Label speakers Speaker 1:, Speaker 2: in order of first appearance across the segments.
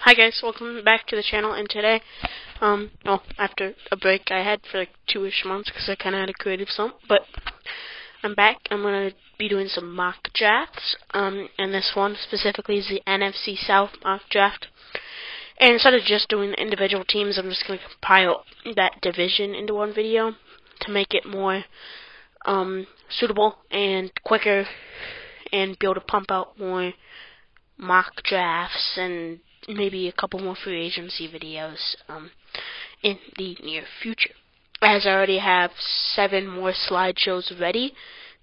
Speaker 1: Hi guys, welcome back to the channel, and today, well, after a break I had for like 2-ish months because I kind of had a creative slump, but I'm back. I'm going to be doing some mock drafts, and this one specifically is the NFC South mock draft. And instead of just doing the individual teams, I'm just going to compile that division into one video to make it more suitable and quicker, and be able to pump out more mock drafts and maybe a couple more free agency videos in the near future, as I already have 7 more slideshows ready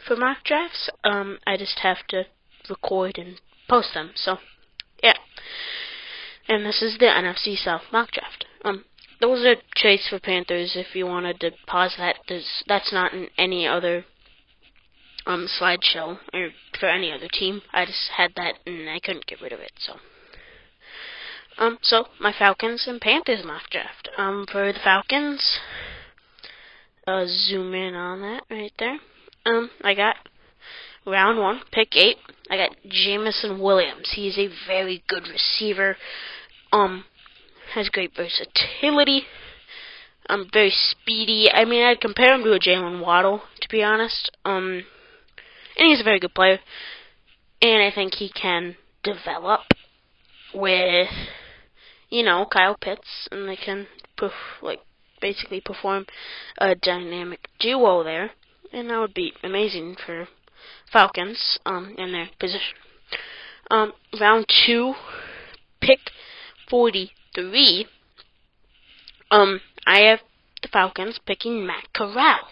Speaker 1: for mock drafts. I just have to record and post them, so yeah. And this is the NFC South mock draft. Those are trades for Panthers. If you wanted to pause that, that's not in any other slideshow or for any other team. I just had that and I couldn't get rid of it, so. So my Falcons and Panthers mock draft. For the Falcons, zoom in on that right there. I got round 1, pick 8. I got Jameson Williams. He's a very good receiver. Has great versatility. Very speedy. I mean, I'd compare him to a Jalen Waddle, to be honest. And he's a very good player. And I think he can develop with, you know, Kyle Pitts, and they can basically perform a dynamic duo there, and that would be amazing for Falcons in their position. Round 2, pick 43. I have the Falcons picking Matt Corral.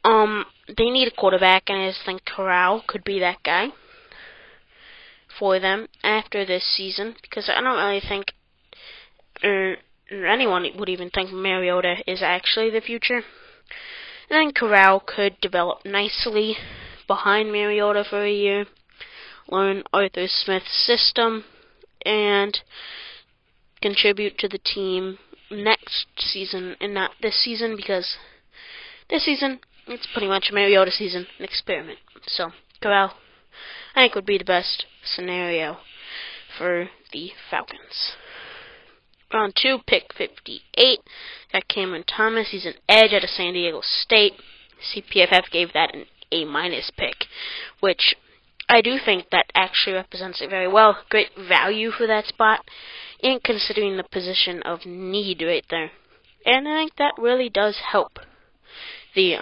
Speaker 1: They need a quarterback, and I just think Corral could be that guy for them after this season, because I don't really think anyone would even think Mariota is actually the future. And then Corral could develop nicely behind Mariota for a year, learn Arthur Smith's system, and contribute to the team next season and not this season, because this season it's pretty much a Mariota season, an experiment. So Corral, I think, would be the best scenario for the Falcons. Round 2, pick 58. Got Cameron Thomas. He's an edge out of San Diego State. CPFF gave that an A- pick, which I do think that actually represents it very well. Great value for that spot, and considering the position of need right there. And I think that really does help the,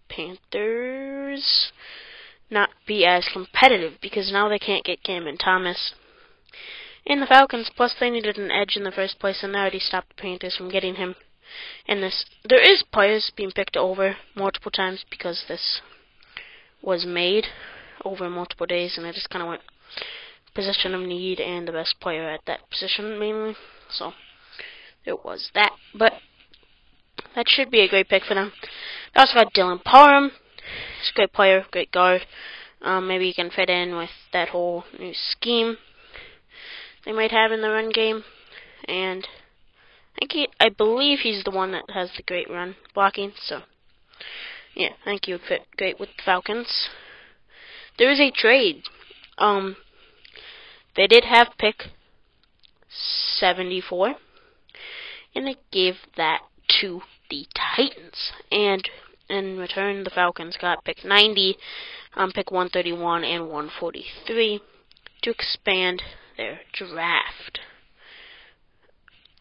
Speaker 1: Panthers not be as competitive, because now they can't get Cameron Thomas. And the Falcons, plus they needed an edge in the first place, and they already stopped the Panthers from getting him. And there is players being picked over multiple times, because this was made over multiple days, and I just kind of went position of need and the best player at that position mainly. So there was that, but that should be a great pick for them. They also got Dylan Parham. He's a great player, great guard. Maybe he can fit in with that whole new scheme they might have in the run game. And I believe he's the one that has the great run blocking. So yeah, I think he would fit great with the Falcons. There is a trade. They did have pick 74, and they gave that to the Titans. And in return, the Falcons got pick 90, pick 131, and 143 to expand their draft.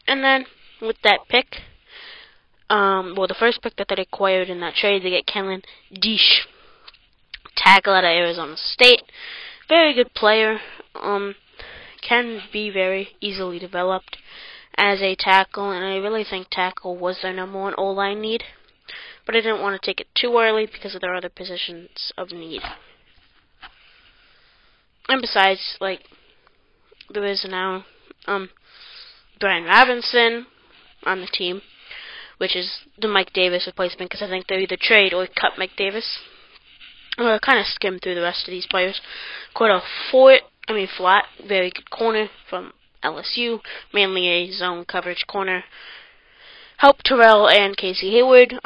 Speaker 1: And then, with that pick, the first pick that they acquired in that trade, they get Kellen Diesch, tackle out of Arizona State. Very good player. Can be very easily developed as a tackle, and I really think tackle was their number 1 O-line need. But I didn't want to take it too early because of their other positions of need. And besides, there is now Brian Robinson on the team, which is the Mike Davis replacement, because I think they'll either trade or cut Mike Davis. I'll kind of skim through the rest of these players. Cordell Flat, very good corner from LSU, mainly a zone coverage corner. Help Terrell and Casey Hayward.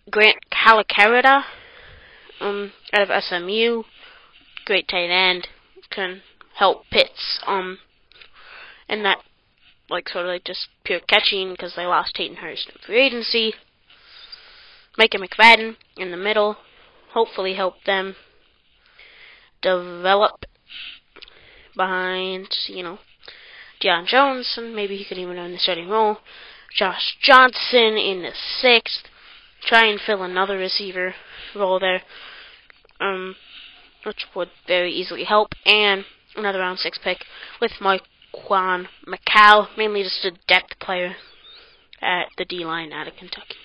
Speaker 1: Grant Calacarita out of SMU, great tight end, can help Pitts and that sort of just pure catching because they lost Hayden Hurst in free agency. Micah McFadden in the middle, hopefully help them develop behind, Deion Jones, and maybe he could even earn the starting role. Josh Johnson in the 6th, try and fill another receiver role there, which would very easily help, and another round 6 pick with Marquan McCall, mainly just a depth player at the D-line out of Kentucky.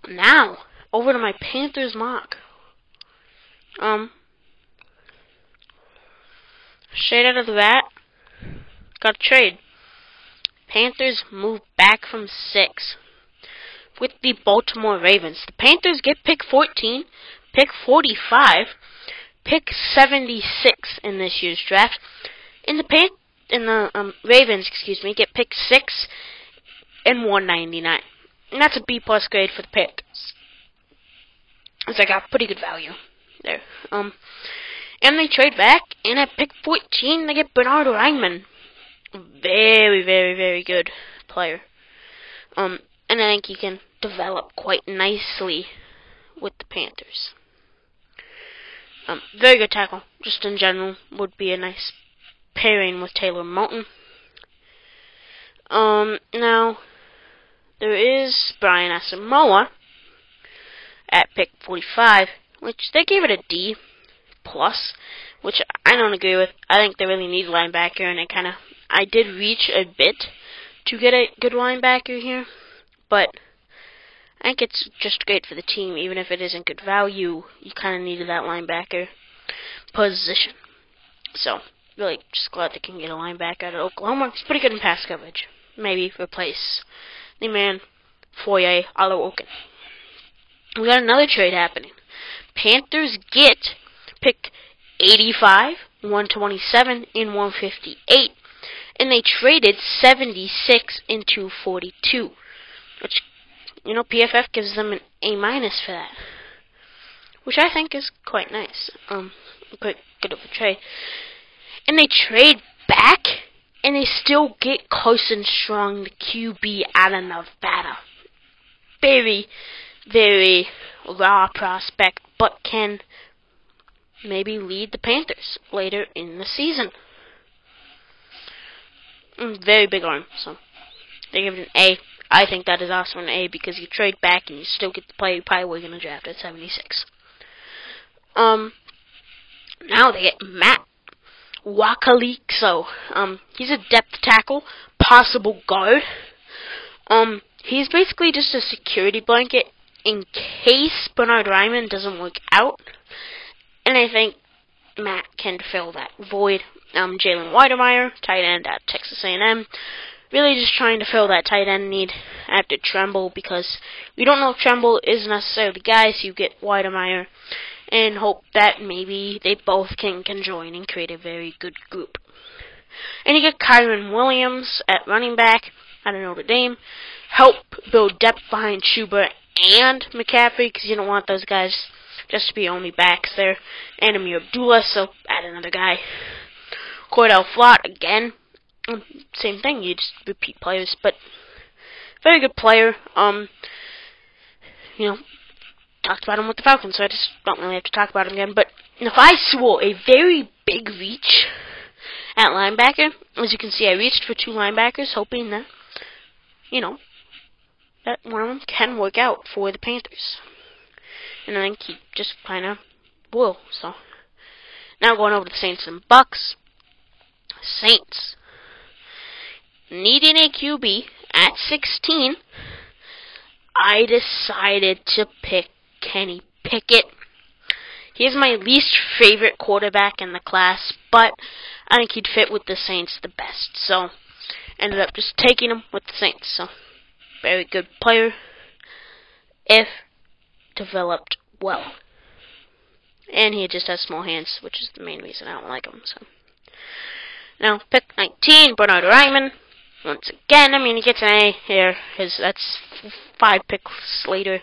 Speaker 1: Now, over to my Panthers mock. Straight out of the bat, got a trade. Panthers move back from 6 with the Baltimore Ravens. The Panthers get pick 14, pick 45, pick 76 in this year's draft. And the Ravens, get pick 6 and 199. And that's a B+ grade for the Panthers. So I got pretty good value there. And they trade back, and at pick 14, they get Bernhard Raimann. Very, very, very good player. And I think he can develop quite nicely with the Panthers. Very good tackle, just in general, would be a nice pairing with Taylor Moton. Now, there is Brian Asamoah at pick 45, which they gave it a D+, which I don't agree with. I think they really need a linebacker, and I did reach a bit to get a good linebacker here, but I think it's just great for the team. Even if it isn't good value, you kind of needed that linebacker position. So, really just glad they can get a linebacker out of Oklahoma. He's pretty good in pass coverage. Maybe replace the man Foye Oluokun. We got another trade happening. Panthers get pick 85, 127, and 158. And they traded 76 into 42. Which, PFF gives them an A- for that. Which I think is quite nice. Quite good of a trade. And they trade back, and they still get Carson Strong, the QB out of Nevada. Very, very raw prospect, but can maybe lead the Panthers later in the season. Very big arm, so they give it an A. I think that is also an A because you trade back and you still get the player you probably were going to draft at 76. Now they get Matt Wakalikso. He's a depth tackle, possible guard. He's basically just a security blanket in case Bernhard Raimann doesn't work out. And I think Matt can fill that void. Jalen Weidemeyer, tight end at Texas A&M. Really just trying to fill that tight end need after Tremble, because we don't know if Tremble is necessarily the guy, so you get Weidemeyer and hope that maybe they both can join and create a very good group. And you get Kyron Williams at running back out of Notre Dame. Help build depth behind Schubert and McCaffrey, because you don't want those guys just to be only backs there. And Amir Abdullah, so add another guy. Cordell Flott, again, same thing, you just repeat players, but very good player. Talked about him with the Falcons, so I just don't really have to talk about him again. But if I swore a very big reach at linebacker, as you can see, I reached for 2 linebackers, hoping that, that one of them can work out for the Panthers. And I think he just kind of will. So now going over to the Saints and Bucks. Saints needing a QB at 16. I decided to pick Kenny Pickett. He is my least favorite quarterback in the class, but I think he'd fit with the Saints the best. So ended up just taking him with the Saints. So very good player if developed well. And he just has small hands, which is the main reason I don't like him. So now pick 19, Bernhard Raimann. Once again, he gets an A here. That's 5 picks later.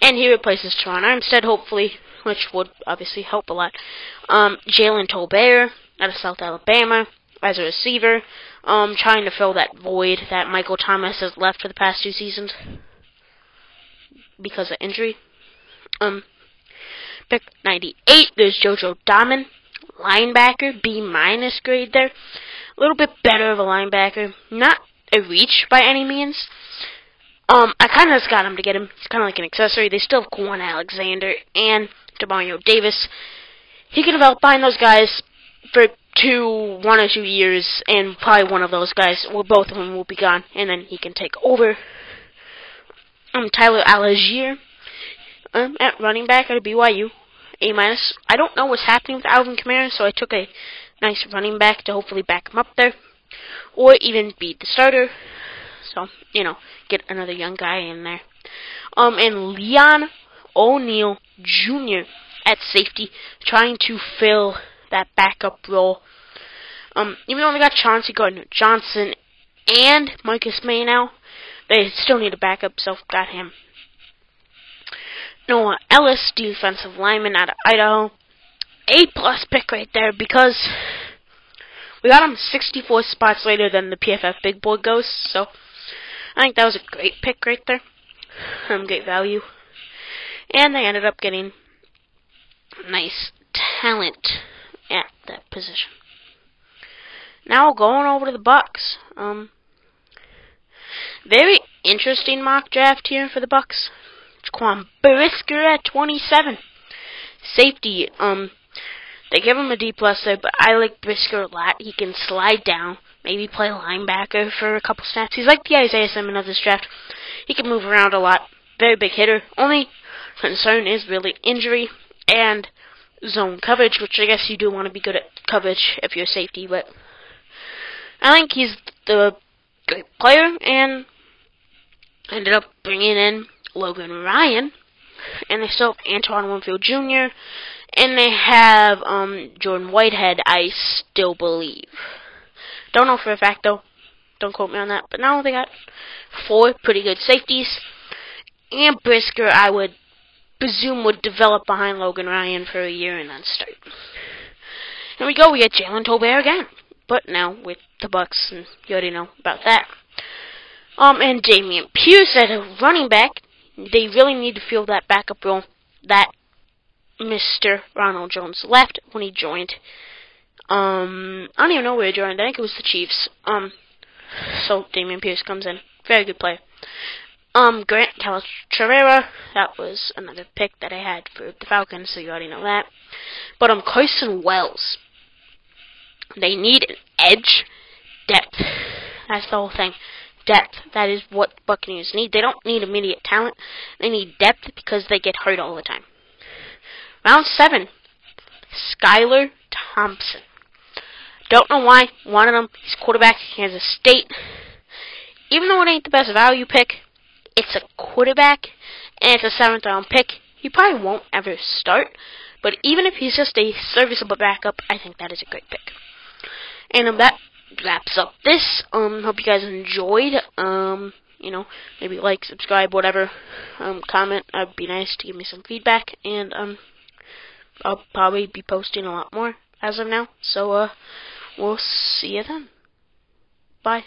Speaker 1: And he replaces Teron Armstead, hopefully, which would obviously help a lot. Jalen Tolbert out of South Alabama. as a receiver, trying to fill that void that Michael Thomas has left for the past 2 seasons because of injury. Pick 98, there's JoJo Diamond, linebacker, B- grade there. A little bit better of a linebacker, not a reach by any means. I kind of just got him to get him. He's kind of like an accessory. They still have Quan Alexander and Demario Davis. He can develop behind those guys for 1 or 2 years, and probably one of those guys, well, both of them will be gone, and then he can take over. Tyler Algier, at running back at BYU, A-. I don't know what's happening with Alvin Kamara, so I took a nice running back to hopefully back him up there, or even be the starter. So, get another young guy in there. And Leon O'Neal Jr. at safety, trying to fill that backup role. Even though they got Chauncey Gardner-Johnson and Marcus May now, they still need a backup, so got him. Noah Ellis, defensive lineman out of Idaho. A+ pick right there, because we got him 64 spots later than the PFF Big Board goes, so I think that was a great pick right there. Great value. And they ended up getting nice talent at that position. Now going over to the Bucks. Very interesting mock draft here for the Bucks. Jaquan Brisker at 27. Safety, they give him a D+ there, but I like Brisker a lot. He can slide down, maybe play linebacker for a couple snaps. He's like the Isaiah Simmons of this draft. He can move around a lot. Very big hitter. Only concern is really injury and zone coverage, which I guess you do want to be good at coverage if you're a safety, but I think he's the great player, and ended up bringing in Logan Ryan, and they still have Antoine Winfield Jr., and they have Jordan Whitehead, I still believe. Don't know for a fact, though. Don't quote me on that. But now they got 4 pretty good safeties, and Brisker, I would presume, would develop behind Logan Ryan for a year and then start. Here we go. We get Jalen Tolbert again, but now with the Bucks, and you already know about that. And Damian Pierce at a running back. They really need to fill that backup role that Mr. Ronald Jones left when he joined. I don't even know where he joined. I think it was the Chiefs. So Damian Pierce comes in. Very good player. Grant Calcaterra, that was another pick that I had for the Falcons, so you already know that. But Carson Wells. They need an edge. Depth. That's the whole thing. Depth. That is what Buccaneers need. They don't need immediate talent. They need depth because they get hurt all the time. Round 7. Skylar Thompson. Don't know why. One of them. He's quarterback at Kansas State. Even though it ain't the best value pick, it's a quarterback, and it's a 7th round pick. He probably won't ever start, but even if he's just a serviceable backup, I think that is a great pick. And that wraps up this. Hope you guys enjoyed. Maybe like, subscribe, whatever. Comment. It'd be nice to give me some feedback, and I'll probably be posting a lot more as of now. So we'll see you then. Bye.